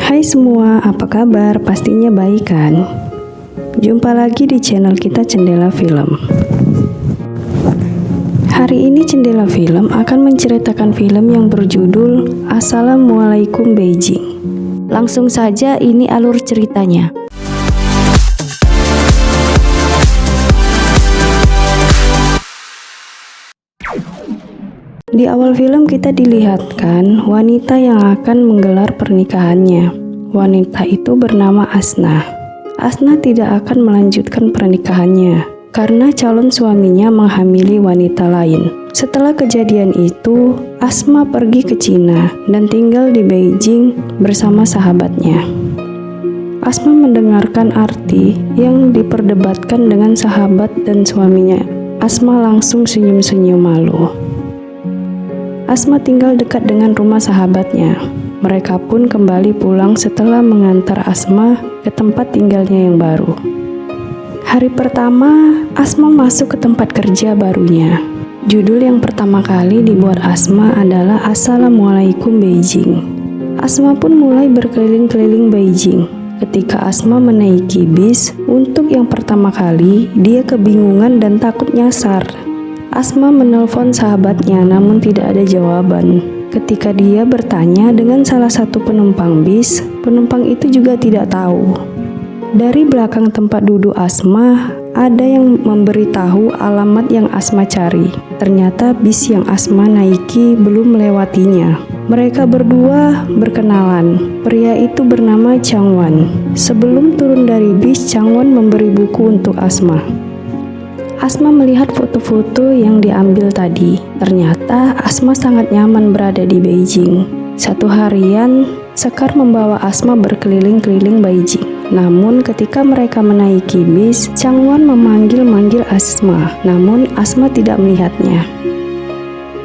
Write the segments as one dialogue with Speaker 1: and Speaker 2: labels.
Speaker 1: Hai semua, apa kabar? Pastinya baik kan? Jumpa lagi di channel kita Cendela Film. Hari ini Cendela Film akan menceritakan film yang berjudul Assalamualaikum Beijing. Langsung saja ini alur ceritanya. Di awal film kita dilihatkan wanita yang akan menggelar pernikahannya. Wanita itu bernama Asna. Asna tidak akan melanjutkan pernikahannya karena calon suaminya menghamili wanita lain. Setelah kejadian itu, Asma pergi ke Cina dan tinggal di Beijing bersama sahabatnya. Asma mendengarkan arti yang diperdebatkan dengan sahabat dan suaminya. Asma langsung senyum-senyum malu. Asma tinggal dekat dengan rumah sahabatnya. Mereka pun kembali pulang setelah mengantar Asma ke tempat tinggalnya yang baru. Hari pertama, Asma masuk ke tempat kerja barunya. Judul yang pertama kali dibuat Asma adalah Assalamualaikum Beijing. Asma pun mulai berkeliling-keliling Beijing. Ketika Asma menaiki bis, untuk yang pertama kali, dia kebingungan dan takut nyasar. Asma menelpon sahabatnya namun tidak ada jawaban. Ketika dia bertanya dengan salah satu penumpang bis, penumpang itu juga tidak tahu. Dari belakang tempat duduk Asma, ada yang memberitahu alamat yang Asma cari. Ternyata bis yang Asma naiki belum melewatinya. Mereka berdua berkenalan. Pria itu bernama Changwan. Sebelum turun dari bis, Changwan memberi buku untuk Asma. Asma melihat foto-foto yang diambil tadi. Ternyata Asma sangat nyaman berada di Beijing. Satu harian, Sekar membawa Asma berkeliling-keliling Beijing. Namun ketika mereka menaiki bis, Changwan memanggil-manggil Asma. Namun Asma tidak melihatnya.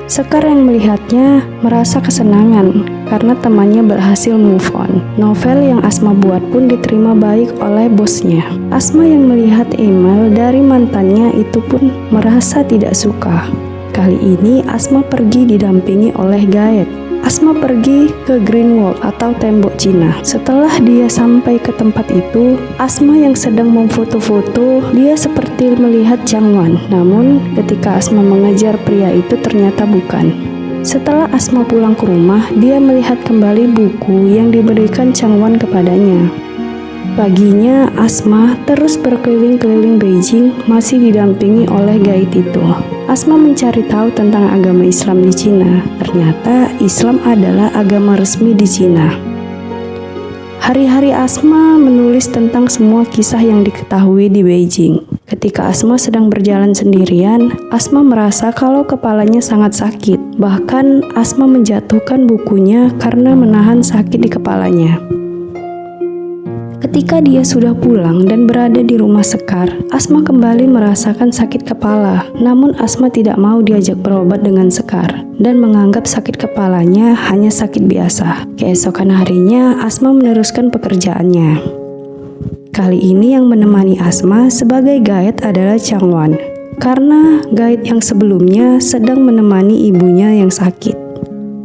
Speaker 1: Sekar yang melihatnya merasa kesenangan karena temannya berhasil move on. Novel yang Asma buat pun diterima baik oleh bosnya. Asma yang melihat email dari mantannya itu pun merasa tidak suka. Kali ini Asma pergi didampingi oleh Gaet. Asma pergi ke Green Wall atau tembok Cina. Setelah dia sampai ke tempat itu, Asma yang sedang memfoto-foto, dia seperti melihat Changwan. Namun ketika Asma mengejar pria itu ternyata bukan. Setelah Asma pulang ke rumah, dia melihat kembali buku yang diberikan Changwan kepadanya. Paginya, Asma terus berkeliling-keliling Beijing masih didampingi oleh guide itu. Asma mencari tahu tentang agama Islam di Cina. Ternyata Islam adalah agama resmi di Cina. Hari-hari Asma menulis tentang semua kisah yang diketahui di Beijing. Ketika Asma sedang berjalan sendirian, Asma merasa kalau kepalanya sangat sakit. Bahkan Asma menjatuhkan bukunya karena menahan sakit di kepalanya. Ketika dia sudah pulang dan berada di rumah Sekar, Asma kembali merasakan sakit kepala. Namun Asma tidak mau diajak berobat dengan Sekar dan menganggap sakit kepalanya hanya sakit biasa. Keesokan harinya, Asma meneruskan pekerjaannya. Kali ini yang menemani Asma sebagai guide adalah Changwan, karena guide yang sebelumnya sedang menemani ibunya yang sakit.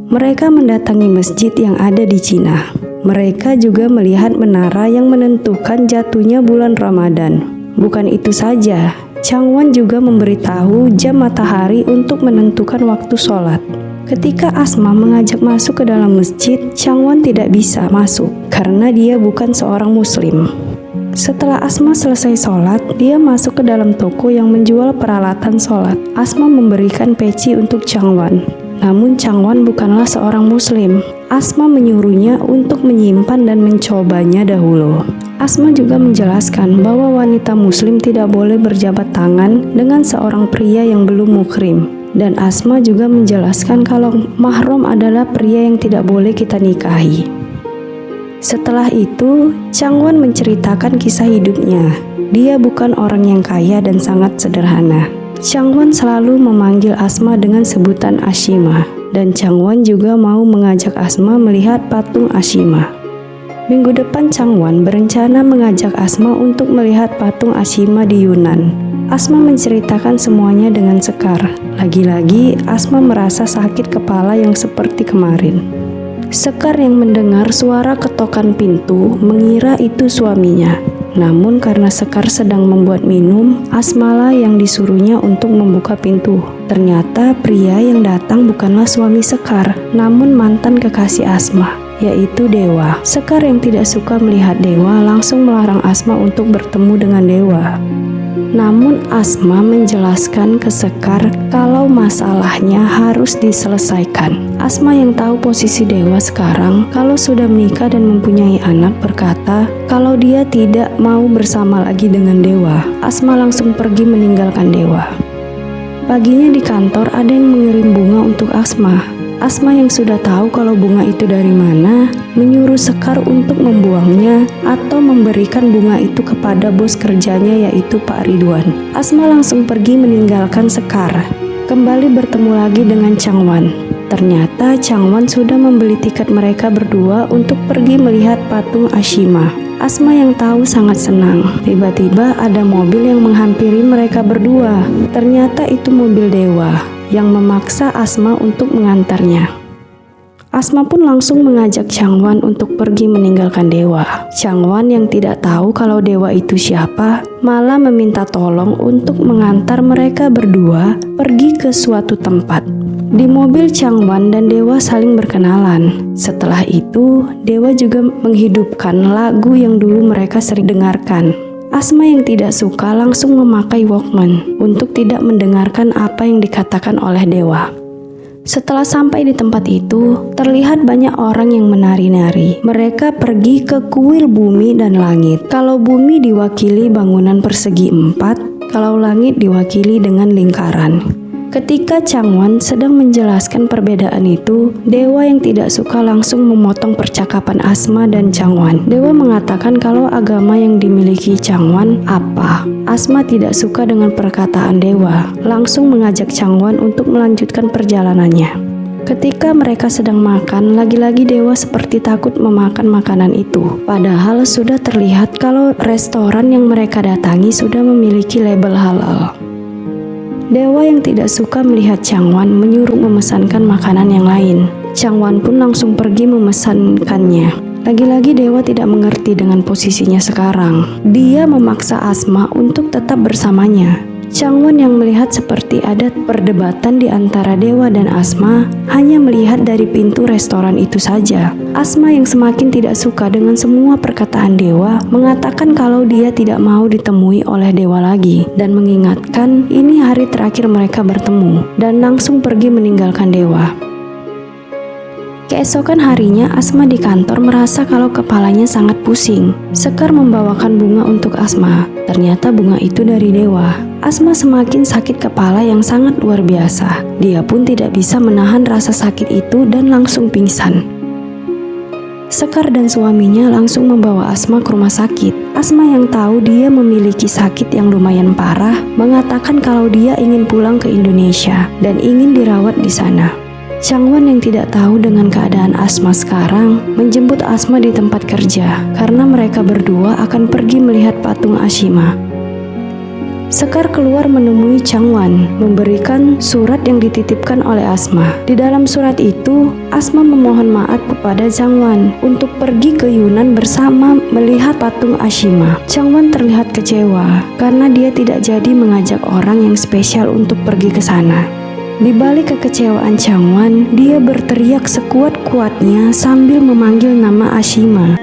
Speaker 1: Mereka mendatangi masjid yang ada di Cina. Mereka juga melihat menara yang menentukan jatuhnya bulan Ramadan. Bukan itu saja, Changwan juga memberitahu jam matahari untuk menentukan waktu sholat. Ketika Asma mengajak masuk ke dalam masjid, Changwan tidak bisa masuk karena dia bukan seorang muslim. Setelah Asma selesai sholat, dia masuk ke dalam toko yang menjual peralatan sholat. Asma memberikan peci untuk Changwan. Namun Changwan bukanlah seorang muslim. Asma menyuruhnya untuk menyimpan dan mencobanya dahulu. Asma juga menjelaskan bahwa wanita muslim tidak boleh berjabat tangan dengan seorang pria yang belum muhrim. Dan Asma juga menjelaskan kalau mahram adalah pria yang tidak boleh kita nikahi. Setelah itu, Changwan menceritakan kisah hidupnya. Dia bukan orang yang kaya dan sangat sederhana. Changwan selalu memanggil Asma dengan sebutan Ashima, dan Changwan juga mau mengajak Asma melihat patung Ashima. Minggu depan Changwan berencana mengajak Asma untuk melihat patung Ashima di Yunan. Asma menceritakan semuanya dengan Sekar. Lagi-lagi Asma merasa sakit kepala yang seperti kemarin. Sekar yang mendengar suara ketokan pintu mengira itu suaminya. Namun karena Sekar sedang membuat minum, Asmalah yang disuruhnya untuk membuka pintu. Ternyata pria yang datang bukanlah suami Sekar, namun mantan kekasih Asma, yaitu Dewa. Sekar yang tidak suka melihat Dewa langsung melarang Asma untuk bertemu dengan Dewa. Namun Asma menjelaskan ke Sekar kalau masalahnya harus diselesaikan. Asma yang tahu posisi Dewa sekarang kalau sudah menikah dan mempunyai anak berkata kalau dia tidak mau bersama lagi dengan Dewa. Asma langsung pergi meninggalkan Dewa. Paginya di kantor ada yang mengirim bunga untuk Asma. Asma yang sudah tahu kalau bunga itu dari mana, menyuruh Sekar untuk membuangnya atau memberikan bunga itu kepada bos kerjanya yaitu Pak Ridwan. Asma langsung pergi meninggalkan Sekar. Kembali bertemu lagi dengan Changwan. Ternyata Changwan sudah membeli tiket mereka berdua untuk pergi melihat patung Ashima. Asma yang tahu sangat senang. Tiba-tiba ada mobil yang menghampiri mereka berdua. Ternyata itu mobil Dewa yang memaksa Asma untuk mengantarnya. Asma pun langsung mengajak Changwan untuk pergi meninggalkan Dewa. Changwan yang tidak tahu kalau Dewa itu siapa, malah meminta tolong untuk mengantar mereka berdua pergi ke suatu tempat. Di mobil Changwan dan Dewa saling berkenalan. Setelah itu, Dewa juga menghidupkan lagu yang dulu mereka sering dengarkan. Asma yang tidak suka langsung memakai Walkman untuk tidak mendengarkan apa yang dikatakan oleh Dewa. Setelah sampai di tempat itu, terlihat banyak orang yang menari-nari. Mereka pergi ke kuil bumi dan langit. Kalau bumi diwakili bangunan persegi 4, kalau langit diwakili dengan lingkaran. Ketika Changwan sedang menjelaskan perbedaan itu, Dewa yang tidak suka langsung memotong percakapan Asma dan Changwan. Dewa mengatakan kalau agama yang dimiliki Changwan apa. Asma tidak suka dengan perkataan Dewa, langsung mengajak Changwan untuk melanjutkan perjalanannya. Ketika mereka sedang makan, lagi-lagi Dewa seperti takut memakan makanan itu. Padahal sudah terlihat kalau restoran yang mereka datangi sudah memiliki label halal. Dewa yang tidak suka melihat Changwan menyuruh memesankan makanan yang lain. Changwan pun langsung pergi memesankannya. Lagi-lagi Dewa tidak mengerti dengan posisinya sekarang. Dia memaksa Asma untuk tetap bersamanya. Changwan yang melihat seperti ada perdebatan di antara Dewa dan Asma hanya melihat dari pintu restoran itu saja. Asma yang semakin tidak suka dengan semua perkataan Dewa mengatakan kalau dia tidak mau ditemui oleh Dewa lagi dan mengingatkan ini hari terakhir mereka bertemu dan langsung pergi meninggalkan Dewa. Keesokan harinya Asma di kantor merasa kalau kepalanya sangat pusing. Sekar membawakan bunga untuk Asma. Ternyata bunga itu dari Dewa. Asma semakin sakit kepala yang sangat luar biasa. Dia pun tidak bisa menahan rasa sakit itu dan langsung pingsan. Sekar dan suaminya langsung membawa Asma ke rumah sakit. Asma yang tahu dia memiliki sakit yang lumayan parah mengatakan kalau dia ingin pulang ke Indonesia dan ingin dirawat di sana. Changwan yang tidak tahu dengan keadaan Asma sekarang menjemput Asma di tempat kerja karena mereka berdua akan pergi melihat patung Ashima. Sekar keluar menemui Changwan, memberikan surat yang dititipkan oleh Asma. Di dalam surat itu, Asma memohon maaf kepada Changwan untuk pergi ke Yunan bersama melihat patung Ashima. Changwan terlihat kecewa karena dia tidak jadi mengajak orang yang spesial untuk pergi ke sana. Di balik kekecewaan Changwan, dia berteriak sekuat-kuatnya sambil memanggil nama Ashima.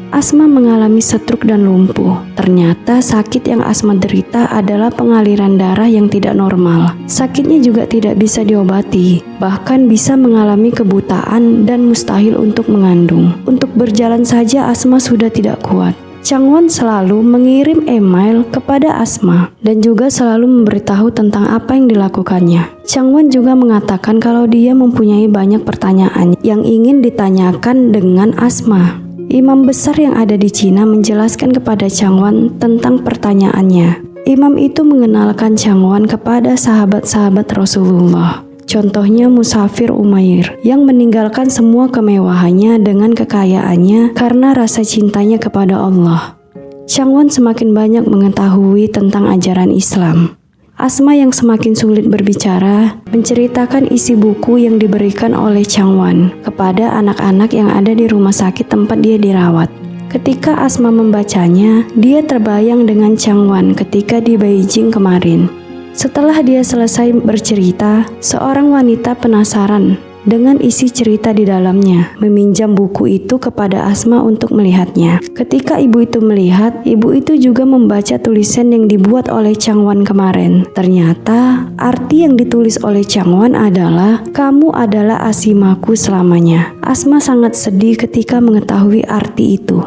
Speaker 1: Asma mengalami stroke dan lumpuh. Ternyata sakit yang Asma derita adalah pengaliran darah yang tidak normal. Sakitnya juga tidak bisa diobati, bahkan bisa mengalami kebutaan dan mustahil untuk mengandung. Untuk berjalan saja Asma sudah tidak kuat. Changwan selalu mengirim email kepada Asma dan juga selalu memberitahu tentang apa yang dilakukannya. Changwan juga mengatakan kalau dia mempunyai banyak pertanyaan yang ingin ditanyakan dengan Asma. Imam besar yang ada di Cina menjelaskan kepada Changwan tentang pertanyaannya. Imam itu mengenalkan Changwan kepada sahabat-sahabat Rasulullah. Contohnya Musafir Umair yang meninggalkan semua kemewahannya dengan kekayaannya karena rasa cintanya kepada Allah. Changwan semakin banyak mengetahui tentang ajaran Islam. Asma yang semakin sulit berbicara menceritakan isi buku yang diberikan oleh Changwon kepada anak-anak yang ada di rumah sakit tempat dia dirawat. Ketika Asma membacanya, dia terbayang dengan Changwon ketika di Beijing kemarin. Setelah dia selesai bercerita, seorang wanita penasaran dengan isi cerita di dalamnya, meminjam buku itu kepada Asma untuk melihatnya. Ketika ibu itu melihat, ibu itu juga membaca tulisan yang dibuat oleh Changwon kemarin. Ternyata, arti yang ditulis oleh Changwon adalah, "Kamu adalah asimaku selamanya." Asma sangat sedih ketika mengetahui arti itu.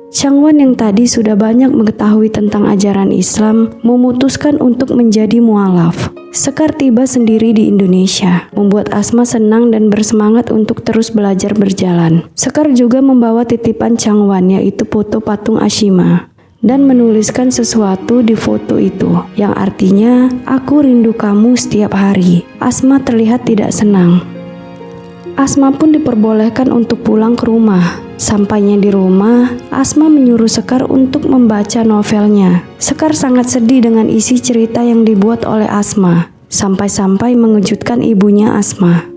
Speaker 1: Changwon yang tadi sudah banyak mengetahui tentang ajaran Islam, memutuskan untuk menjadi mualaf. Sekar tiba sendiri di Indonesia, membuat Asma senang dan bersemangat untuk terus belajar berjalan. Sekar juga membawa titipan Changwon, yaitu foto patung Ashima, dan menuliskan sesuatu di foto itu, yang artinya, "Aku rindu kamu setiap hari." Asma terlihat tidak senang. Asma pun diperbolehkan untuk pulang ke rumah. Sampainya di rumah, Asma menyuruh Sekar untuk membaca novelnya. Sekar sangat sedih dengan isi cerita yang dibuat oleh Asma, sampai-sampai mengejutkan ibunya Asma.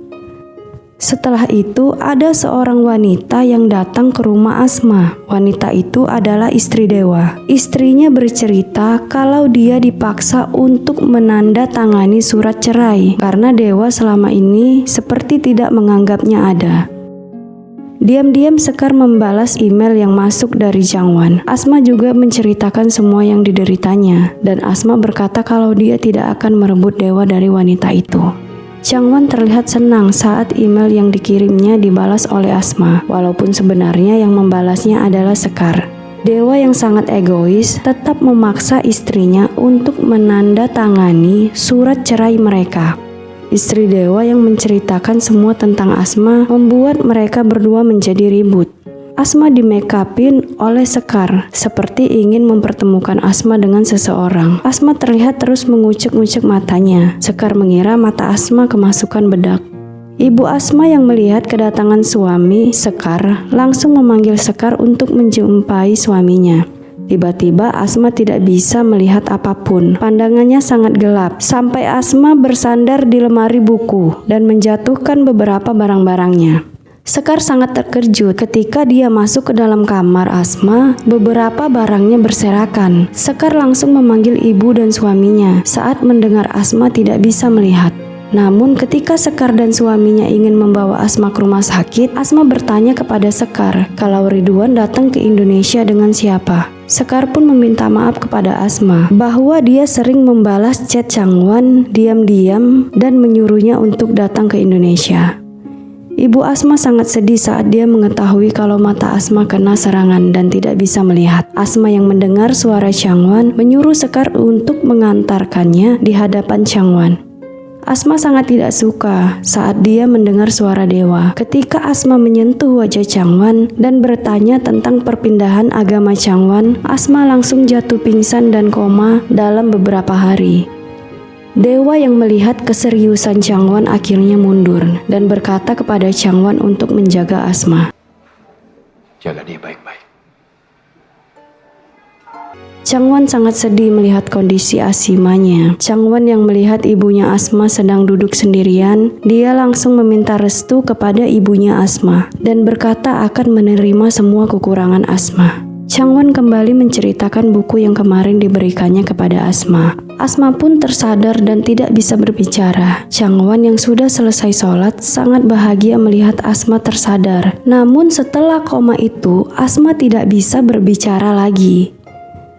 Speaker 1: Setelah itu, ada seorang wanita yang datang ke rumah Asma. Wanita itu adalah istri Dewa. Istrinya bercerita kalau dia dipaksa untuk menandatangani surat cerai karena Dewa selama ini seperti tidak menganggapnya ada. Diam-diam Sekar membalas email yang masuk dari Changwon. Asma juga menceritakan semua yang dideritanya, dan Asma berkata kalau dia tidak akan merebut Dewa dari wanita itu. Changwon terlihat senang saat email yang dikirimnya dibalas oleh Asma, walaupun sebenarnya yang membalasnya adalah Sekar. Dewa yang sangat egois tetap memaksa istrinya untuk menandatangani surat cerai mereka. Istri Dewa yang menceritakan semua tentang Asma membuat mereka berdua menjadi ribut. Asma di-make-upin oleh Sekar, seperti ingin mempertemukan Asma dengan seseorang. Asma terlihat terus mengucek-ngucek matanya. Sekar mengira mata Asma kemasukan bedak. Ibu Asma yang melihat kedatangan suami Sekar langsung memanggil Sekar untuk menjumpai suaminya. Tiba-tiba Asma tidak bisa melihat apapun. Pandangannya sangat gelap, sampai Asma bersandar di lemari buku dan menjatuhkan beberapa barang-barangnya. Sekar sangat terkejut ketika dia masuk ke dalam kamar Asma, beberapa barangnya berserakan. Sekar langsung memanggil ibu dan suaminya saat mendengar Asma tidak bisa melihat. Namun ketika Sekar dan suaminya ingin membawa Asma ke rumah sakit, Asma bertanya kepada Sekar kalau Ridwan datang ke Indonesia dengan siapa. Sekar pun meminta maaf kepada Asma bahwa dia sering membalas chat Changwon diam-diam dan menyuruhnya untuk datang ke Indonesia. Ibu Asma sangat sedih saat dia mengetahui kalau mata Asma kena serangan dan tidak bisa melihat. Asma yang mendengar suara Changwon menyuruh Sekar untuk mengantarkannya di hadapan Changwon. Asma sangat tidak suka saat dia mendengar suara Dewa. Ketika Asma menyentuh wajah Changwon dan bertanya tentang perpindahan agama Changwon, Asma langsung jatuh pingsan dan koma dalam beberapa hari. Dewa yang melihat keseriusan Changwon akhirnya mundur dan berkata kepada Changwon untuk menjaga Asma.
Speaker 2: Jaga dia baik-baik.
Speaker 1: Changwon sangat sedih melihat kondisi Asimanya. Changwon yang melihat ibunya Asma sedang duduk sendirian, dia langsung meminta restu kepada ibunya Asma dan berkata akan menerima semua kekurangan Asma. Changwon kembali menceritakan buku yang kemarin diberikannya kepada Asma. Asma pun tersadar dan tidak bisa berbicara. Changwon yang sudah selesai sholat sangat bahagia melihat Asma tersadar. Namun setelah koma itu, Asma tidak bisa berbicara lagi.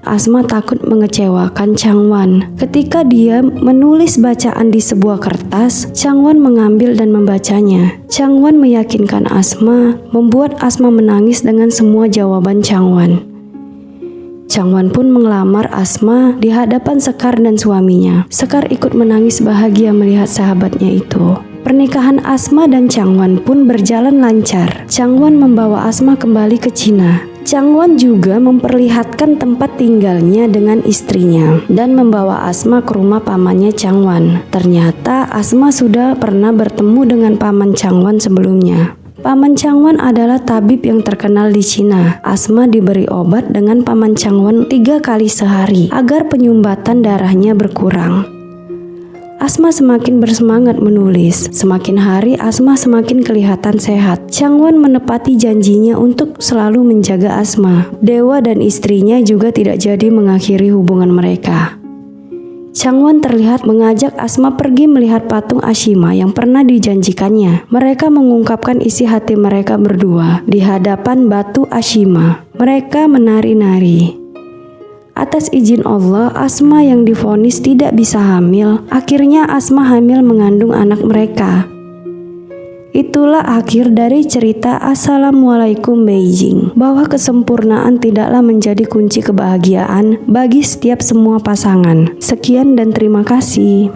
Speaker 1: Asma takut mengecewakan Changwon. Ketika dia menulis bacaan di sebuah kertas, Changwon mengambil dan membacanya. Changwon meyakinkan Asma, membuat Asma menangis dengan semua jawaban Changwon. Changwon pun mengelamar Asma di hadapan Sekar dan suaminya. Sekar ikut menangis bahagia melihat sahabatnya itu. Pernikahan Asma dan Changwon pun berjalan lancar. Changwon membawa Asma kembali ke Cina. Changwon juga memperlihatkan tempat tinggalnya dengan istrinya dan membawa Asma ke rumah pamannya Changwon. Ternyata Asma sudah pernah bertemu dengan paman Changwon sebelumnya. Paman Changwan adalah tabib yang terkenal di Cina. Asma diberi obat dengan Paman Changwan 3 kali sehari agar penyumbatan darahnya berkurang. Asma semakin bersemangat menulis. Semakin hari Asma semakin kelihatan sehat. Changwan menepati janjinya untuk selalu menjaga Asma. Dewa dan istrinya juga tidak jadi mengakhiri hubungan mereka. Changwan terlihat mengajak Asma pergi melihat patung Ashima yang pernah dijanjikannya. Mereka mengungkapkan isi hati mereka berdua di hadapan batu Ashima. Mereka menari-nari. Atas izin Allah, Asma yang divonis tidak bisa hamil. Akhirnya Asma hamil mengandung anak mereka. Itulah akhir dari cerita Assalamualaikum Beijing, bahwa kesempurnaan tidaklah menjadi kunci kebahagiaan bagi setiap semua pasangan. Sekian dan terima kasih.